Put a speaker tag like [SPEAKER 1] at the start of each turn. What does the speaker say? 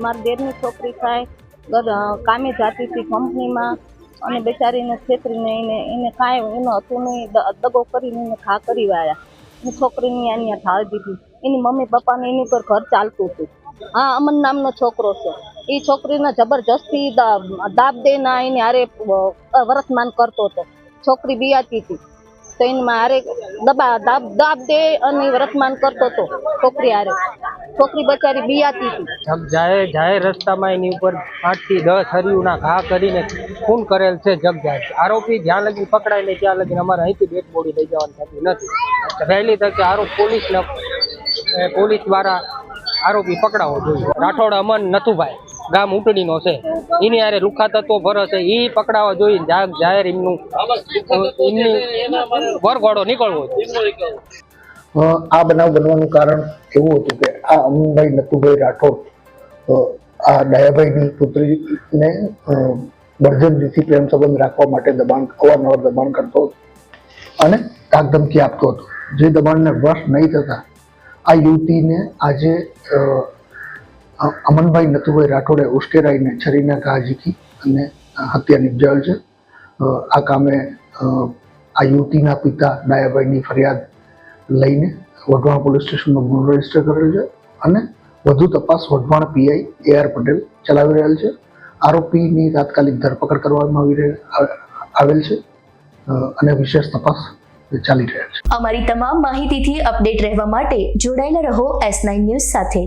[SPEAKER 1] મારી દેરની છોકરી થાય કામે જતી હતી કંપનીમાં અને બેચારીને છેતરીને એને કાંઈ એનું હતું નહીં, દગો કરીને એને ઘા કરી વાળ્યા. એની છોકરીની અહીંયા ઢાળ દીધી. એની મમ્મી પપ્પાને એની પર ઘર ચાલતું હતું. હા, અમન નામનો છોકરો છે. એ છોકરીને જબરજસ્તી દાબ દેના એને હારે વર્તમાન કરતો હતો. છોકરી બિયાતી હતી તો એને હારે દાબ દે અને વર્તમાન કરતો હતો છોકરી હારે. છોકરી બચારી બિયાતી હતી.
[SPEAKER 2] જાહેર રસ્તામાં એની ઉપર 8 થી 10 હરિયુના ઘા કરીને ખૂન કરેલ છે. જગજાહેર આરોપી જ્યાં લગી પકડાય ને ત્યાં લગી અમારે અહીંથી ડેડ બોડી લઈ જવાની થતી નથી. વહેલી તકે પોલીસ દ્વારા આરોપી પકડાવો જોઈએ. રાઠોડ અમન નથુભાઈ, ગામ ઉટડીનો છે. એની હારે લુખા તત્વો ભરે છે, એ પકડાવા જોઈએ. જાહેર એમની વરઘોડો નીકળવો જોઈએ.
[SPEAKER 3] આ બનાવ બનવાનું કારણ એવું હતું કે આ અમનભાઈ નથુભાઈ રાઠોડ આ દયાભાઈની પુત્રીને બળજબરીથી પ્રેમ સંબંધ રાખવા માટે અવારનવાર દબાણ કરતો હતો અને ધાકધમકી આપતો હતો. જે દબાણને વશ નહીં થતા આ યુવતીને આજે અમનભાઈ નથુભાઈ રાઠોડે ઉશ્કેરાઈને છરીના ઘા ઝીકી અને હત્યા નિપજાવેલ છે. આ કામે આ યુવતીના પિતા દયાભાઈની ફરિયાદ લઈને વઢવાણ પોલીસ સ્ટેશનમાં ગુનો રજીસ્ટર કરેલ છે અને વધુ તપાસ વઢવાણ પીઆઈ AR પટેલ ચલાવી રહેલ છે. આરોપીની તાત્કાલિક ધરપકડ કરવામાં આવેલ છે અને વિશેષ તપાસ ચાલી રહ્યા છે.
[SPEAKER 4] અમારી તમામ માહિતીથી અપડેટ રહેવા માટે જોડાયેલા રહો S9 ન્યૂઝ સાથે.